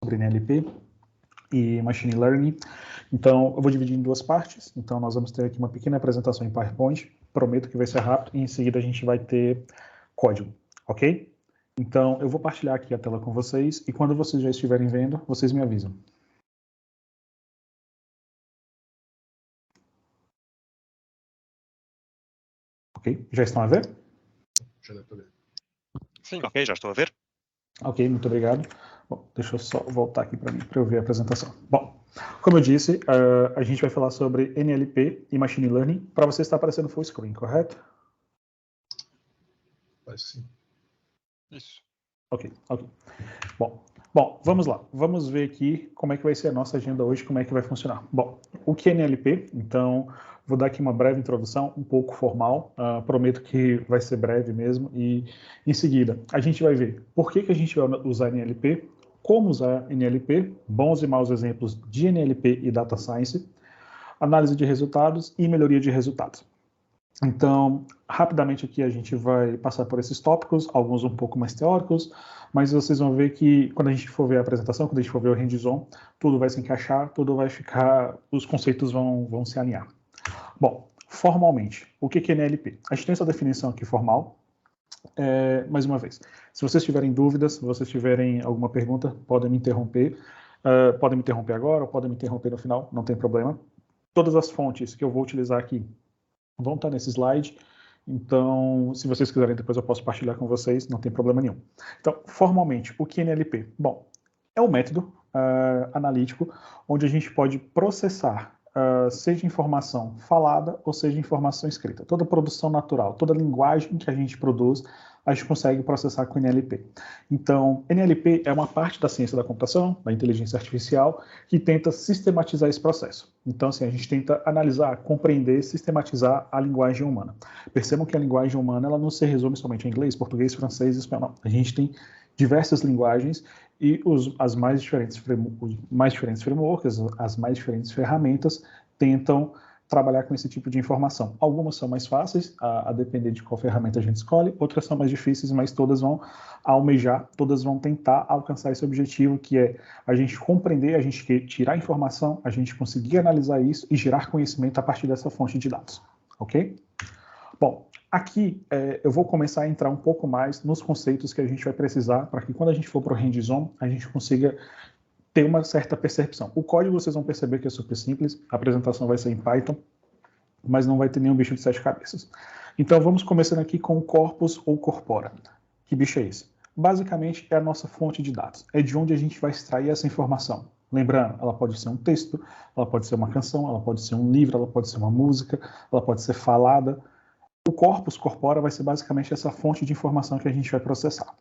sobre NLP e Machine Learning. Então, eu vou dividir em duas partes. Então, nós vamos ter aqui uma pequena apresentação em PowerPoint. Prometo que vai ser rápido e em seguida a gente vai ter código, ok? Então, eu vou partilhar aqui a tela com vocês e quando vocês já estiverem vendo, vocês me avisam. Ok? Já estão a ver? Já dá para ver. Sim, ok, já estou a ver. Ok, muito obrigado. Bom, deixa eu só voltar aqui para mim, para eu ver a apresentação. Bom, como eu disse, a gente vai falar sobre NLP e Machine Learning. Para você está aparecendo full screen, correto? Parece sim. Isso. Ok. Bom, vamos lá. Vamos ver aqui como é que vai ser a nossa agenda hoje, como é que vai funcionar. Bom, o que é NLP? Então, vou dar aqui uma breve introdução, um pouco formal. Prometo que vai ser breve mesmo. E, em seguida, a gente vai ver por que a gente vai usar NLP, como usar NLP, bons e maus exemplos de NLP e Data Science, análise de resultados e melhoria de resultados. Então, rapidamente aqui a gente vai passar por esses tópicos, alguns um pouco mais teóricos, mas vocês vão ver que quando a gente for ver a apresentação, quando a gente for ver o hands-on, tudo vai se encaixar, tudo vai ficar, os conceitos vão se alinhar. Bom, formalmente, o que é NLP? A gente tem essa definição aqui formal. Mais uma vez, se vocês tiverem dúvidas, se vocês tiverem alguma pergunta, podem me interromper. Podem me interromper agora ou podem me interromper no final, não tem problema. Todas as fontes que eu vou utilizar aqui vão estar nesse slide, então, se vocês quiserem, depois eu posso partilhar com vocês, não tem problema nenhum. Então, formalmente, o que é NLP? Bom, é um método analítico onde a gente pode processar, seja informação falada ou seja informação escrita. Toda produção natural, toda linguagem que a gente produz, a gente consegue processar com NLP. Então, NLP é uma parte da ciência da computação, da inteligência artificial, que tenta sistematizar esse processo. Então, assim, a gente tenta analisar, compreender, sistematizar a linguagem humana. Percebam que a linguagem humana ela não se resume somente a inglês, português, francês e espanhol. A gente tem diversas linguagens e as mais diferentes frameworks, as mais diferentes ferramentas tentam trabalhar com esse tipo de informação. Algumas são mais fáceis, a depender de qual ferramenta a gente escolhe, outras são mais difíceis, mas todas vão almejar, todas vão tentar alcançar esse objetivo, que é a gente compreender, a gente tirar informação, a gente conseguir analisar isso e gerar conhecimento a partir dessa fonte de dados, ok? Bom, aqui eu vou começar a entrar um pouco mais nos conceitos que a gente vai precisar para que quando a gente for para o hands-on, a gente consiga ter uma certa percepção. O código vocês vão perceber que é super simples, a apresentação vai ser em Python, mas não vai ter nenhum bicho de 7 cabeças. Então vamos começando aqui com o corpus ou corpora. Que bicho é esse? Basicamente é a nossa fonte de dados, é de onde a gente vai extrair essa informação. Lembrando, ela pode ser um texto, ela pode ser uma canção, ela pode ser um livro, ela pode ser uma música, ela pode ser falada. O corpus corpora vai ser basicamente essa fonte de informação que a gente vai processar.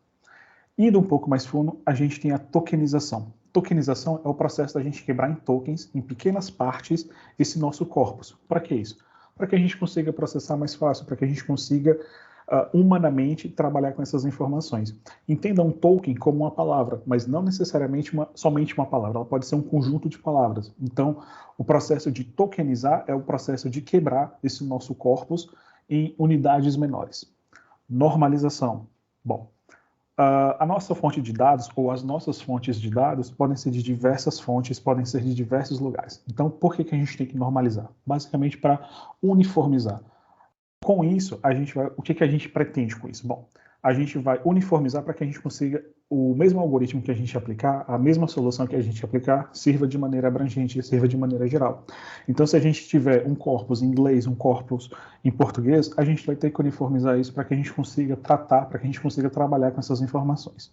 Indo um pouco mais fundo, a gente tem a tokenização. Tokenização é o processo da gente quebrar em tokens, em pequenas partes, esse nosso corpus. Para que isso? Para que a gente consiga processar mais fácil, para que a gente consiga humanamente trabalhar com essas informações. Entenda um token como uma palavra, mas não necessariamente somente uma palavra, ela pode ser um conjunto de palavras. Então, o processo de tokenizar é o processo de quebrar esse nosso corpus em unidades menores. Normalização. Bom, a nossa fonte de dados, ou as nossas fontes de dados, podem ser de diversas fontes, podem ser de diversos lugares. Então, por que a gente tem que normalizar? Basicamente para uniformizar. Com isso, o que a gente pretende com isso? Bom, a gente vai uniformizar para que a gente consiga o mesmo algoritmo que a gente aplicar, a mesma solução que a gente aplicar, sirva de maneira abrangente, sirva de maneira geral. Então, se a gente tiver um corpus em inglês, um corpus em português, a gente vai ter que uniformizar isso para que a gente consiga tratar, para que a gente consiga trabalhar com essas informações.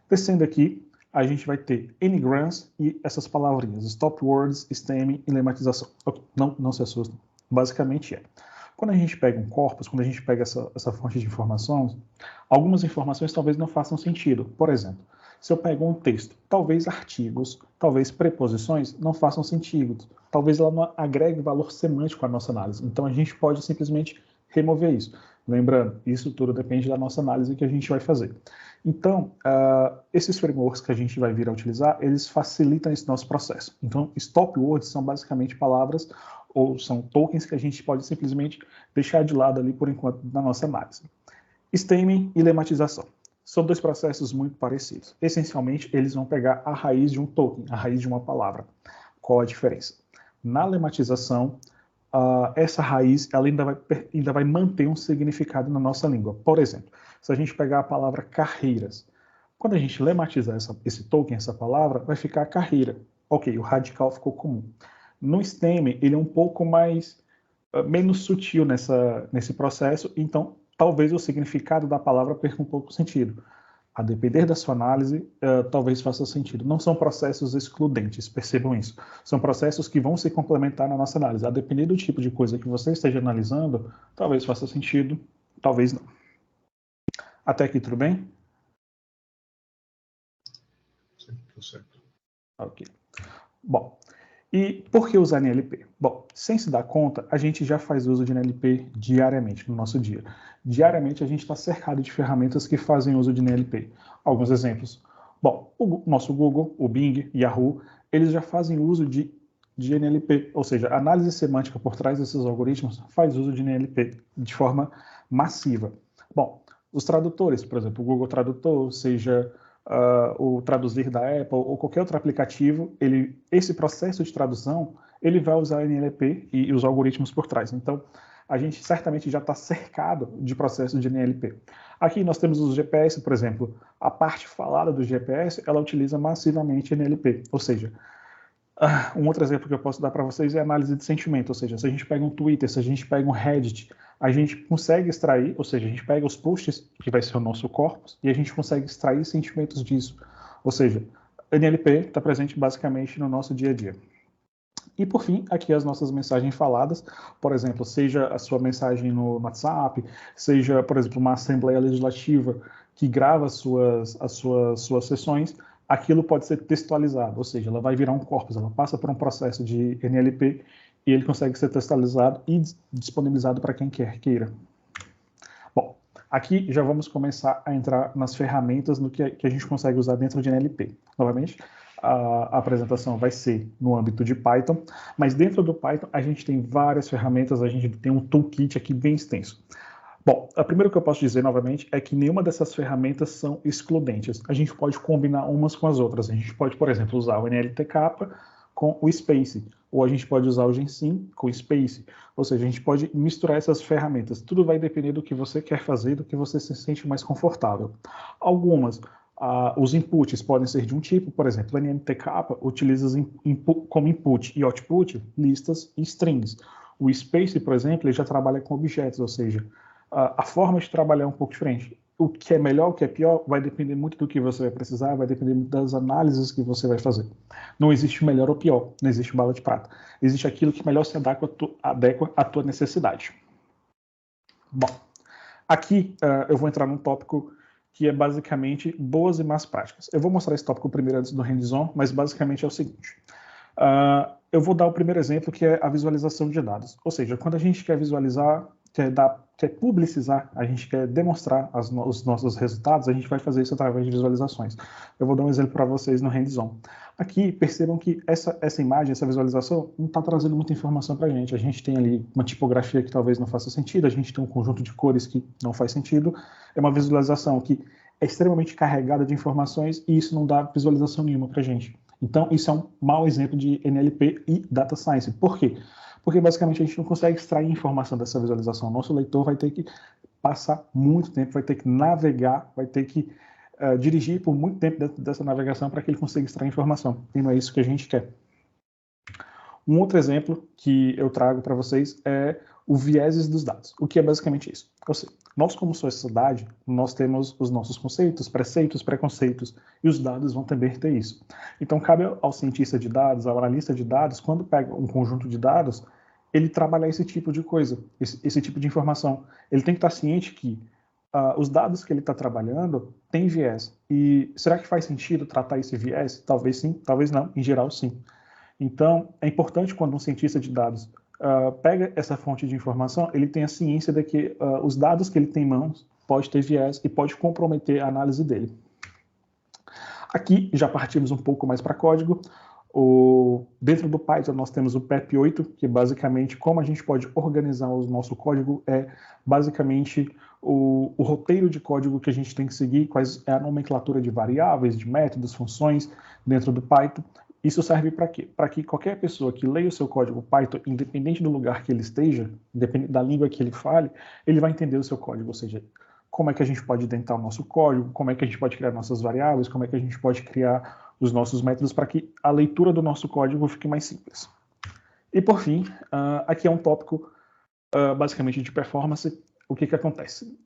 Descendo aqui, a gente vai ter n-grams e essas palavrinhas, stop words, stemming e lematização. Não se assustem, basicamente é. Quando a gente pega um corpus, quando a gente pega essa fonte de informações, algumas informações talvez não façam sentido. Por exemplo, se eu pego um texto, talvez artigos, talvez preposições não façam sentido. Talvez ela não agregue valor semântico à nossa análise. Então a gente pode simplesmente remover isso. Lembrando, isso tudo depende da nossa análise que a gente vai fazer. Então, esses frameworks que a gente vai vir a utilizar, eles facilitam esse nosso processo. Então, stop words são basicamente palavras ou são tokens que a gente pode simplesmente deixar de lado ali por enquanto na nossa análise. Stemming e lematização. são dois processos muito parecidos. Essencialmente, eles vão pegar a raiz de um token, a raiz de uma palavra. Qual a diferença? Na lematização, essa raiz ela ainda vai manter um significado na nossa língua. Por exemplo, se a gente pegar a palavra carreiras, quando a gente lematizar esse token, essa palavra, vai ficar carreira. Ok, o radical ficou comum. No STEM, ele é um pouco menos sutil nesse processo, então talvez o significado da palavra perca um pouco o sentido. A depender da sua análise, talvez faça sentido. Não são processos excludentes, percebam isso. São processos que vão se complementar na nossa análise. A depender do tipo de coisa que você esteja analisando, talvez faça sentido, talvez não. Até aqui, tudo bem? Sim, tudo certo. Ok. Bom, e por que usar NLP? Bom, sem se dar conta, a gente já faz uso de NLP diariamente no nosso dia. Diariamente a gente está cercado de ferramentas que fazem uso de NLP. Alguns exemplos. Bom, o nosso Google, o Bing, Yahoo, eles já fazem uso de NLP, ou seja, a análise semântica por trás desses algoritmos faz uso de NLP de forma massiva. Bom, os tradutores, por exemplo, o Google Tradutor, seja o Traduzir da Apple ou qualquer outro aplicativo, esse processo de tradução, ele vai usar NLP e os algoritmos por trás. Então, a gente certamente já está cercado de processos de NLP. Aqui nós temos os GPS, por exemplo. A parte falada do GPS, ela utiliza massivamente NLP, ou seja, um outro exemplo que eu posso dar para vocês é a análise de sentimento, ou seja, se a gente pega um Twitter, se a gente pega um Reddit, a gente consegue extrair, ou seja, a gente pega os posts, que vai ser o nosso corpus, e a gente consegue extrair sentimentos disso. Ou seja, NLP está presente basicamente no nosso dia a dia. E por fim, aqui as nossas mensagens faladas, por exemplo, seja a sua mensagem no WhatsApp, seja, por exemplo, uma Assembleia Legislativa que grava as suas sessões, aquilo pode ser textualizado, ou seja, ela vai virar um corpus, ela passa por um processo de NLP e ele consegue ser textualizado e disponibilizado para quem queira. Bom, aqui já vamos começar a entrar nas ferramentas no que a gente consegue usar dentro de NLP. Novamente, a apresentação vai ser no âmbito de Python, mas dentro do Python a gente tem várias ferramentas, a gente tem um toolkit aqui bem extenso. Bom, a primeira que eu posso dizer novamente é que nenhuma dessas ferramentas são excludentes. A gente pode combinar umas com as outras. A gente pode, por exemplo, usar o NLTK com o Space, ou a gente pode usar o Gensim com o Space. Ou seja, a gente pode misturar essas ferramentas. Tudo vai depender do que você quer fazer, do que você se sente mais confortável. Algumas, os inputs podem ser de um tipo, por exemplo, o NLTK utiliza como input e output listas e strings. O Space, por exemplo, ele já trabalha com objetos, ou seja, a forma de trabalhar é um pouco diferente. O que é melhor, o que é pior, vai depender muito do que você vai precisar, vai depender muito das análises que você vai fazer. Não existe melhor ou pior, não existe bala de prata. Existe aquilo que melhor se adequa à tua necessidade. Bom, aqui eu vou entrar num tópico que é basicamente boas e más práticas. Eu vou mostrar esse tópico primeiro antes do hands-on, mas basicamente é o seguinte. Eu vou dar o primeiro exemplo, que é a visualização de dados. Ou seja, quando a gente quer visualizar, quer publicizar, a gente quer demonstrar os nossos resultados, a gente vai fazer isso através de visualizações. Eu vou dar um exemplo para vocês no hands-on. Aqui, percebam que essa imagem, essa visualização, não está trazendo muita informação para a gente. A gente tem ali uma tipografia que talvez não faça sentido, a gente tem um conjunto de cores que não faz sentido. É uma visualização que é extremamente carregada de informações e isso não dá visualização nenhuma para a gente. Então, isso é um mau exemplo de NLP e Data Science. Por quê? Porque, basicamente, a gente não consegue extrair informação dessa visualização. Nosso leitor vai ter que passar muito tempo, vai ter que navegar, vai ter que dirigir por muito tempo dentro dessa navegação para que ele consiga extrair informação. E não é isso que a gente quer. Um outro exemplo que eu trago para vocês é o vieses dos dados. O que é basicamente isso? Ou seja, nós, como sociedade, nós temos os nossos conceitos, preceitos, preconceitos, e os dados vão também ter isso. Então, cabe ao cientista de dados, ao analista de dados, quando pega um conjunto de dados, ele trabalhar esse tipo de coisa, esse tipo de informação. Ele tem que estar ciente que os dados que ele está trabalhando têm viés. E será que faz sentido tratar esse viés? Talvez sim, talvez não. Em geral, sim. Então, é importante quando um cientista de dados pega essa fonte de informação, ele tem a ciência de que os dados que ele tem em mãos pode ter viés e pode comprometer a análise dele. Aqui já partimos um pouco mais para código. Dentro do Python nós temos o PEP8, que basicamente como a gente pode organizar o nosso código é basicamente o roteiro de código que a gente tem que seguir, quais é a nomenclatura de variáveis, de métodos, funções dentro do Python. Isso serve para quê? Para que qualquer pessoa que leia o seu código Python, independente do lugar que ele esteja, independente da língua que ele fale, ele vai entender o seu código, ou seja, como é que a gente pode dentar o nosso código, como é que a gente pode criar nossas variáveis, como é que a gente pode criar os nossos métodos para que a leitura do nosso código fique mais simples. E por fim, aqui é um tópico basicamente de performance. O que acontece?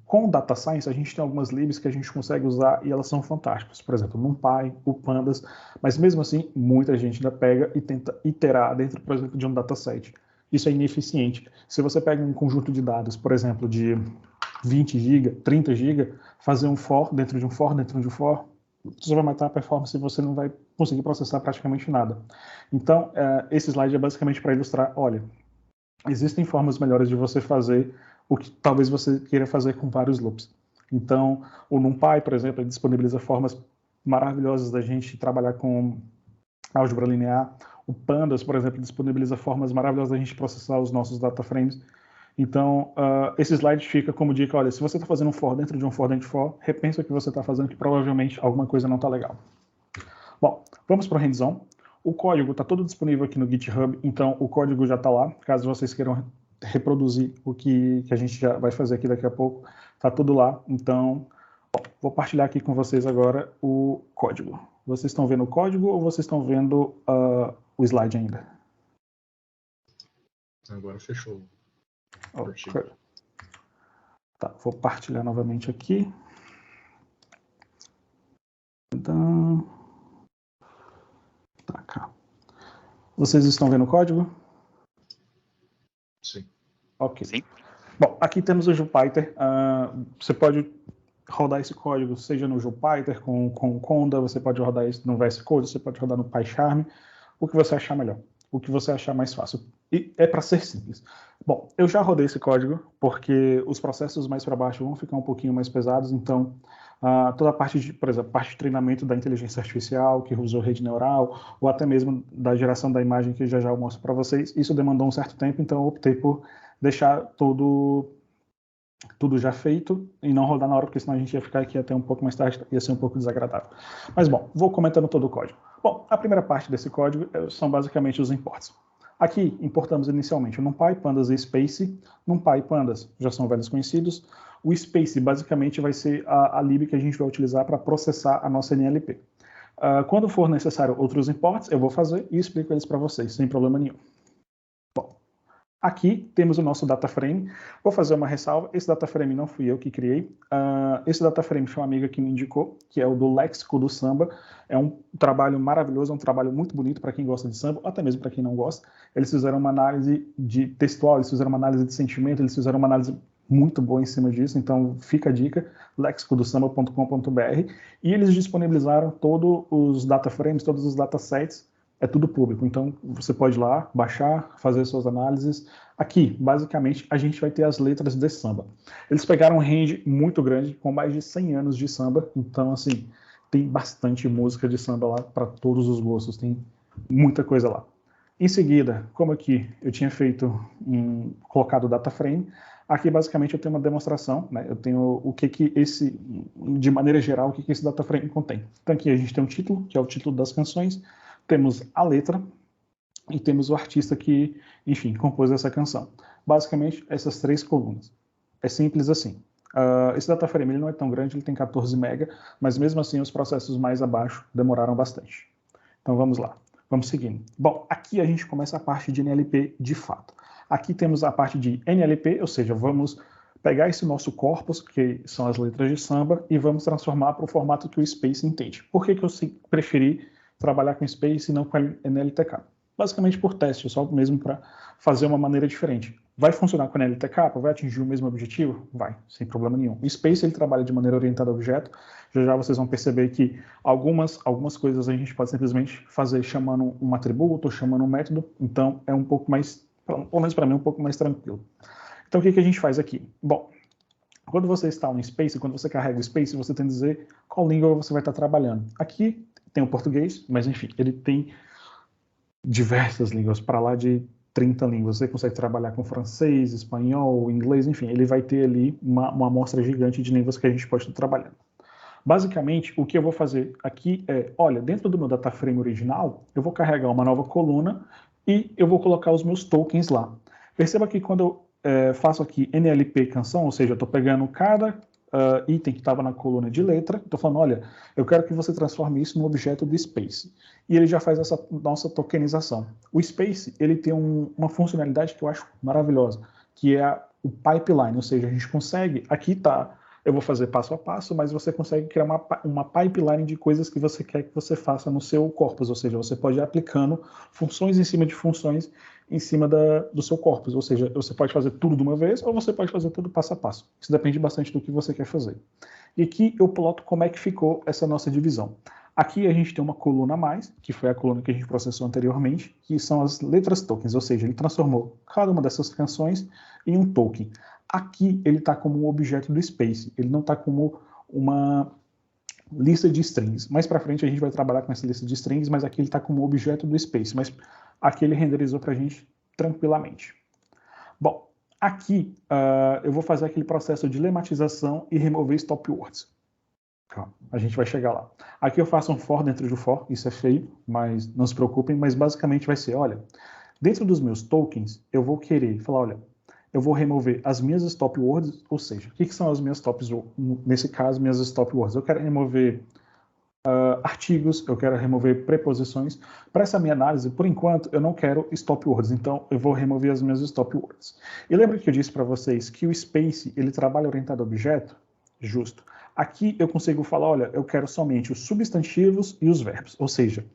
Com o Data Science, a gente tem algumas libs que a gente consegue usar e elas são fantásticas. Por exemplo, NumPy, o Pandas, mas mesmo assim, muita gente ainda pega e tenta iterar dentro, por exemplo, de um dataset. Isso é ineficiente. Se você pega um conjunto de dados, por exemplo, de 20 GB, 30 GB, fazer um for dentro de um for, dentro de um for, você vai matar a performance e você não vai conseguir processar praticamente nada. Então, esse slide é basicamente para ilustrar, olha, existem formas melhores de você fazer o que talvez você queira fazer com vários loops. Então, o NumPy, por exemplo, ele disponibiliza formas maravilhosas da gente trabalhar com álgebra linear. O Pandas, por exemplo, disponibiliza formas maravilhosas da gente processar os nossos data frames. Então, esse slide fica como dica, olha, se você está fazendo um for dentro de um for dentro de for, repensa o que você está fazendo, que provavelmente alguma coisa não está legal. Bom, vamos para o hands-on. O código está todo disponível aqui no GitHub, então o código já está lá, caso vocês queiram reproduzir o que a gente já vai fazer aqui daqui a pouco, está tudo lá. Então, vou partilhar aqui com vocês agora o código. Vocês estão vendo o código ou vocês estão vendo o slide ainda? Agora fechou. Okay. Tá, vou partilhar novamente aqui. Então, tá cá. Vocês estão vendo o código? Sim. Ok. Sim. Bom, aqui temos o Jupyter. Você pode rodar esse código, seja no Jupyter, com Conda, você pode rodar isso no VS Code, você pode rodar no PyCharm, o que você achar melhor, o que você achar mais fácil. E é para ser simples. Bom, eu já rodei esse código, porque os processos mais para baixo vão ficar um pouquinho mais pesados, então toda a parte de, por exemplo, parte de treinamento da inteligência artificial, que usou rede neural, ou até mesmo da geração da imagem, que já eu mostro para vocês, isso demandou um certo tempo, então eu optei por deixar tudo já feito e não rodar na hora, porque senão a gente ia ficar aqui até um pouco mais tarde, ia ser um pouco desagradável. Mas bom, vou comentando todo o código. Bom, a primeira parte desse código são basicamente os imports. Aqui importamos inicialmente o NumPy, Pandas e Space. NumPy e Pandas já são velhos conhecidos. O Space basicamente vai ser a lib que a gente vai utilizar para processar a nossa NLP. Quando for necessário outros imports, eu vou fazer e explico eles para vocês, sem problema nenhum. Aqui temos o nosso data frame. Vou fazer uma ressalva. Esse data frame não fui eu que criei. Esse data frame foi uma amiga que me indicou, que é o do Léxico do Samba. É um trabalho maravilhoso, é um trabalho muito bonito para quem gosta de samba, até mesmo para quem não gosta. Eles fizeram uma análise de textual, eles fizeram uma análise de sentimento, eles fizeram uma análise muito boa em cima disso. Então fica a dica, lexicodosamba.com.br. E eles disponibilizaram todos os data frames, todos os datasets. É tudo público, então você pode ir lá, baixar, fazer suas análises. Aqui, basicamente, a gente vai ter as letras de samba. Eles pegaram um range muito grande, com mais de 100 anos de samba, então, assim, tem bastante música de samba lá para todos os gostos, tem muita coisa lá. Em seguida, como aqui eu tinha colocado o data frame, aqui basicamente eu tenho uma demonstração, né? Eu tenho de maneira geral, o que esse data frame contém. Então aqui a gente tem um título, que é o título das canções, temos a letra e temos o artista que, enfim, compôs essa canção. Basicamente, essas 3 colunas. É simples assim. Esse data frame ele não é tão grande, ele tem 14 MB, mas mesmo assim os processos mais abaixo demoraram bastante. Então vamos lá, vamos seguindo. Bom, aqui a gente começa a parte de NLP de fato. Aqui temos a parte de NLP, ou seja, vamos pegar esse nosso corpus, que são as letras de samba, e vamos transformar para o formato que o Space entende. Por que eu preferi trabalhar com Space e não com NLTK? Basicamente por teste, só mesmo para fazer uma maneira diferente. Vai funcionar com NLTK? Vai atingir o mesmo objetivo? Vai, sem problema nenhum. O Space ele trabalha de maneira orientada a objeto. Já vocês vão perceber que algumas coisas a gente pode simplesmente fazer chamando um atributo ou chamando um método. Então é um pouco mais, pelo menos para mim, um pouco mais tranquilo. Então o que a gente faz aqui? Bom, quando você instala um Space, quando você carrega o Space, você tem que dizer qual língua você vai estar trabalhando. Aqui tem o português, mas enfim, ele tem diversas línguas, para lá de 30 línguas. Você consegue trabalhar com francês, espanhol, inglês, enfim, ele vai ter ali uma amostra gigante de línguas que a gente pode estar trabalhando. Basicamente, o que eu vou fazer aqui é, olha, dentro do meu data frame original, eu vou carregar uma nova coluna e eu vou colocar os meus tokens lá. Perceba que quando eu faço aqui NLP canção, ou seja, eu estou pegando cada item que estava na coluna de letra, estou falando, olha, eu quero que você transforme isso num objeto do Space. E ele já faz essa nossa tokenização. O Space, ele tem uma funcionalidade que eu acho maravilhosa, que é o pipeline, ou seja, a gente consegue, aqui está, eu vou fazer passo a passo, mas você consegue criar uma pipeline de coisas que você quer que você faça no seu corpus, ou seja, você pode ir aplicando funções em cima de funções em cima do seu corpus, ou seja, você pode fazer tudo de uma vez ou você pode fazer tudo passo a passo. Isso depende bastante do que você quer fazer. E aqui eu ploto como é que ficou essa nossa divisão. Aqui a gente tem uma coluna a mais, que foi a coluna que a gente processou anteriormente, que são as letras tokens, ou seja, ele transformou cada uma dessas canções em um token. Aqui ele está como um objeto do Space, ele não está como uma lista de strings. Mais para frente a gente vai trabalhar com essa lista de strings, mas aqui ele está como um objeto do Space, mas aqui ele renderizou para a gente tranquilamente. Bom, aqui eu vou fazer aquele processo de lematização e remover stop words. Calma, a gente vai chegar lá. Aqui eu faço um for dentro do for, isso é feio, mas não se preocupem, mas basicamente vai ser, olha, dentro dos meus tokens, eu vou querer falar, olha, eu vou remover as minhas stop words, ou seja, o que são as minhas stop words? Nesse caso, minhas stop words. Eu quero remover artigos, eu quero remover preposições. Para essa minha análise, por enquanto, eu não quero stop words, então eu vou remover as minhas stop words. E lembra que eu disse para vocês que o Space, ele trabalha orientado a objeto? Justo. Aqui eu consigo falar, olha, eu quero somente os substantivos e os verbos, ou seja,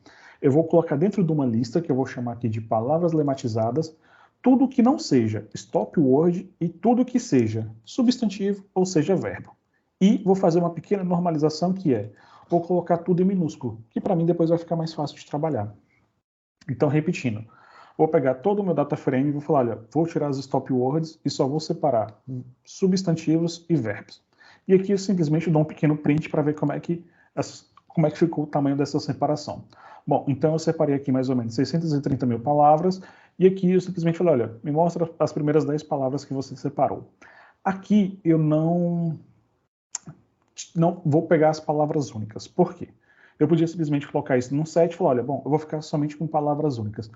eu vou colocar dentro de uma lista, que eu vou chamar aqui de palavras lematizadas, tudo que não seja stop word e tudo que seja substantivo ou seja verbo. E vou fazer uma pequena normalização que é, vou colocar tudo em minúsculo, que para mim depois vai ficar mais fácil de trabalhar. Então, repetindo, vou pegar todo o meu data frame e vou falar, olha, vou tirar as stop words e só vou separar substantivos e verbos. E aqui eu simplesmente dou um pequeno print para ver como é que ficou o tamanho dessa separação. Bom, então eu separei aqui mais ou menos 630 mil palavras, e aqui eu simplesmente falei, olha, me mostra as primeiras 10 palavras que você separou. Aqui eu não vou pegar as palavras únicas. Por quê? Eu podia simplesmente colocar isso num set e falar, olha, bom, eu vou ficar somente com palavras únicas.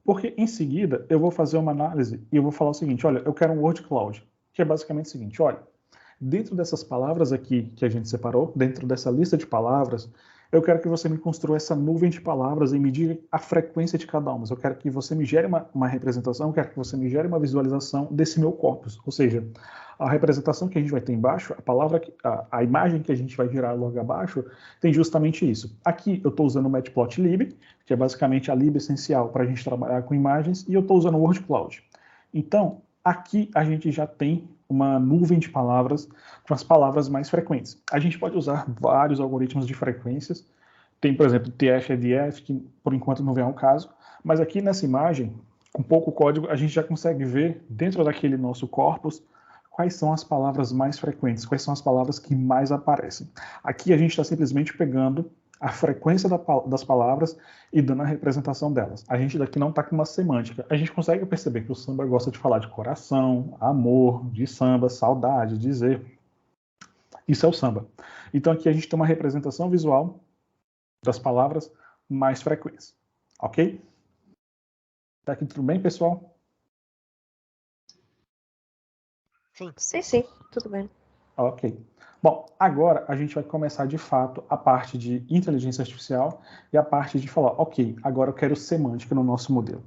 Porque em seguida eu vou fazer uma análise e eu vou falar o seguinte, olha, eu quero um word cloud, que é basicamente o seguinte, olha, dentro dessas palavras aqui que a gente separou, dentro dessa lista de palavras, eu quero que você me construa essa nuvem de palavras e me diga a frequência de cada uma. Eu quero que você me gere uma representação, eu quero que você me gere uma visualização desse meu corpus. Ou seja, a representação que a gente vai ter embaixo, a imagem que a gente vai gerar logo abaixo, tem justamente isso. Aqui eu estou usando o Matplotlib, que é basicamente a lib essencial para a gente trabalhar com imagens, e eu estou usando o Word Cloud. Então, aqui a gente já tem uma nuvem de palavras com as palavras mais frequentes. A gente pode usar vários algoritmos de frequências. Tem, por exemplo, TF, EDF, que por enquanto não vem ao caso. Mas aqui nessa imagem, com pouco código, a gente já consegue ver dentro daquele nosso corpus quais são as palavras mais frequentes, quais são as palavras que mais aparecem. Aqui a gente está simplesmente pegando a frequência das palavras e dando a representação delas. A gente daqui não está com uma semântica. A gente consegue perceber que o samba gosta de falar de coração, amor, de samba, saudade, dizer. Isso é o samba. Então aqui a gente tem uma representação visual das palavras mais frequentes. Ok? Tá aqui tudo bem, pessoal? Sim, tudo bem. Ok. Bom, agora a gente vai começar de fato a parte de inteligência artificial e a parte de falar, ok, agora eu quero semântica no nosso modelo.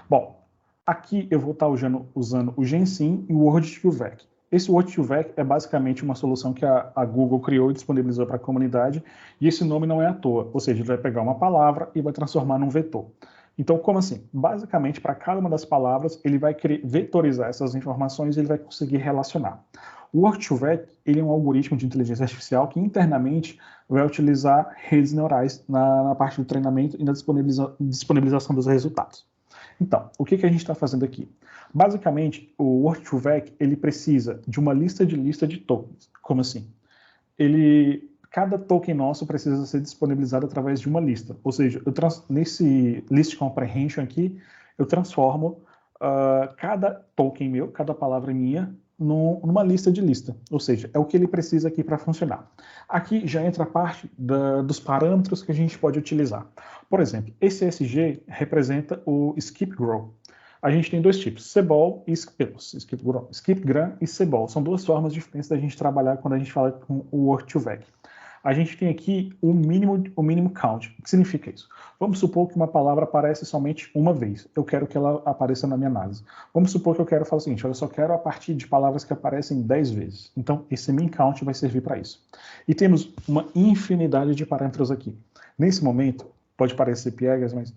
Bom, aqui eu vou estar usando o Gensim e o Word2Vec. Esse Word2Vec é basicamente uma solução que a Google criou e disponibilizou para a comunidade, e esse nome não é à toa, ou seja, ele vai pegar uma palavra e vai transformar num vetor. Então, como assim? Basicamente, para cada uma das palavras, ele vai vetorizar essas informações e ele vai conseguir relacionar. O Word2Vec, ele é um algoritmo de inteligência artificial que internamente vai utilizar redes neurais na parte do treinamento e na disponibilização dos resultados. Então, o que a gente está fazendo aqui? Basicamente, o Word2Vec, ele precisa de uma lista de tokens. Como assim? Cada token nosso precisa ser disponibilizado através de uma lista. Ou seja, nesse list comprehension aqui, eu transformo cada token meu, cada palavra minha, numa lista de lista. Ou seja, é o que ele precisa aqui para funcionar. Aqui já entra a parte dos parâmetros que a gente pode utilizar. Por exemplo, esse SG representa o skip grow. A gente tem dois tipos, cebol e skipgram e cebol. São duas formas diferentes da gente trabalhar quando a gente fala com o work2vec. A gente tem aqui o mínimo count. O que significa isso? Vamos supor que uma palavra aparece somente uma vez. Eu quero que ela apareça na minha análise. Vamos supor que eu quero falar o seguinte, eu só quero a partir de palavras que aparecem 10 vezes. Então, esse min count vai servir para isso. E temos uma infinidade de parâmetros aqui. Nesse momento, pode parecer piegas, mas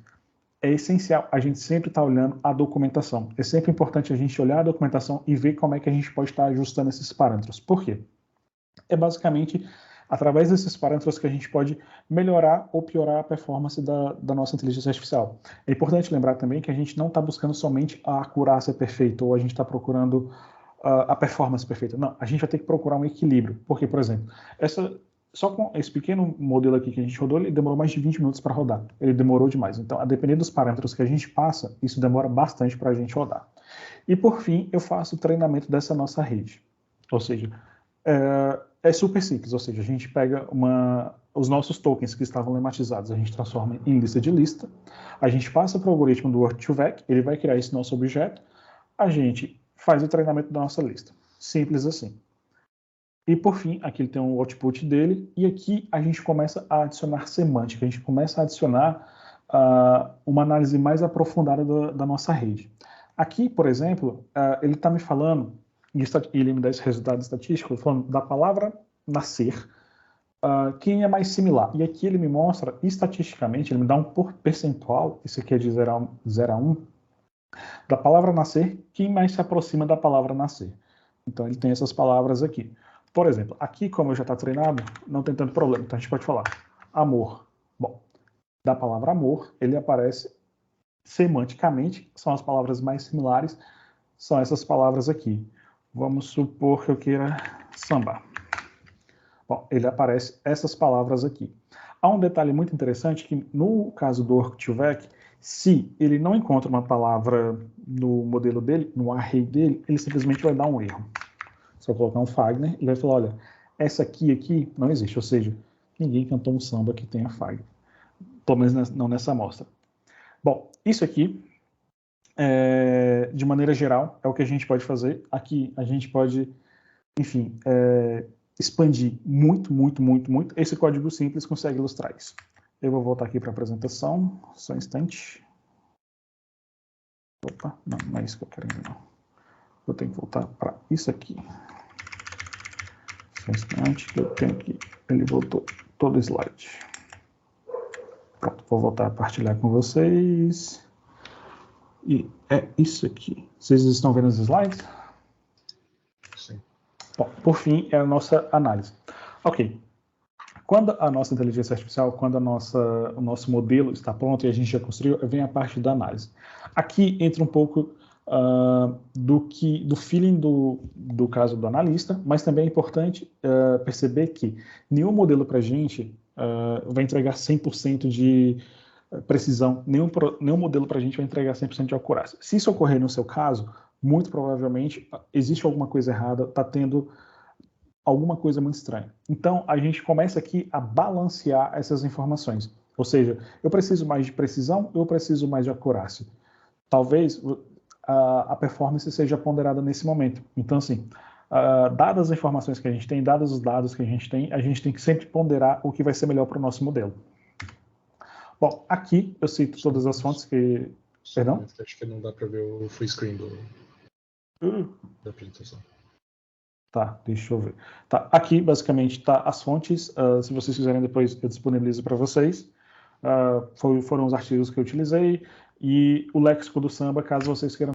é essencial a gente sempre estar olhando a documentação. É sempre importante a gente olhar a documentação e ver como é que a gente pode estar ajustando esses parâmetros. Por quê? É basicamente através desses parâmetros que a gente pode melhorar ou piorar a performance da nossa inteligência artificial. É importante lembrar também que a gente não está buscando somente a acurácia perfeita ou a gente está procurando a performance perfeita. Não, a gente vai ter que procurar um equilíbrio. Porque, por exemplo, só com esse pequeno modelo aqui que a gente rodou, ele demorou mais de 20 minutos para rodar. Ele demorou demais. Então, a depender dos parâmetros que a gente passa, isso demora bastante para a gente rodar. E, por fim, eu faço o treinamento dessa nossa rede. Ou seja, é super simples. Ou seja, a gente pega os nossos tokens que estavam lematizados, a gente transforma em lista de lista, a gente passa para o algoritmo do work2vec, ele vai criar esse nosso objeto, a gente faz o treinamento da nossa lista. Simples assim. E, por fim, aqui ele tem um output dele, e aqui a gente começa a adicionar semântica, a gente começa a adicionar uma análise mais aprofundada da nossa rede. Aqui, por exemplo, ele está me falando, e ele me dá esse resultado estatístico, falando da palavra nascer, quem é mais similar. E aqui ele me mostra, estatisticamente, ele me dá um percentual, esse aqui é de 0 a 1, da palavra nascer, quem mais se aproxima da palavra nascer. Então ele tem essas palavras aqui. Por exemplo, aqui, como eu já está treinado, não tem tanto problema. Então a gente pode falar amor. Bom, da palavra amor, ele aparece semanticamente, são as palavras mais similares, são essas palavras aqui. Vamos supor que eu queira samba. Bom, ele aparece essas palavras aqui. Há um detalhe muito interessante que, no caso do work2vec, se ele não encontra uma palavra no modelo dele, no array dele, ele simplesmente vai dar um erro. Se eu colocar um Fagner, ele vai falar, olha, essa aqui não existe, ou seja, ninguém cantou um samba que tenha Fagner. Pelo menos não nessa amostra. Bom, isso aqui, de maneira geral, é o que a gente pode fazer. Aqui a gente pode, enfim, expandir muito. Esse código simples consegue ilustrar isso. Eu vou voltar aqui para a apresentação, só um instante. Opa, não é isso que eu quero ainda não. Eu tenho que voltar para isso aqui. Só um instante que eu tenho que... Ele voltou todo o slide. Pronto, vou voltar a partilhar com vocês. E é isso aqui. Vocês estão vendo os slides? Sim. Bom, por fim, é a nossa análise. Ok. Quando a nossa inteligência artificial, quando o nosso modelo está pronto e a gente já construiu, vem a parte da análise. Aqui entra um pouco do feeling do caso do analista, mas também é importante perceber que nenhum modelo para a gente vai entregar 100% de precisão, nenhum modelo para a gente vai entregar 100% de acurácia. Se isso ocorrer no seu caso, muito provavelmente existe alguma coisa errada, está tendo alguma coisa muito estranha. Então, a gente começa aqui a balancear essas informações. Ou seja, eu preciso mais de precisão, eu preciso mais de acurácia. Talvez a performance seja ponderada nesse momento. Então, assim, dadas as informações que a gente tem, dados os dados que a gente tem que sempre ponderar o que vai ser melhor para o nosso modelo. Bom, aqui eu cito todas as fontes que... Perdão? Acho que não dá para ver o full screen da apresentação. Tá, deixa eu ver. Tá, aqui, basicamente, tá as fontes. Se vocês quiserem, depois eu disponibilizo para vocês. Foram os artigos que eu utilizei. E o léxico do samba, caso vocês queiram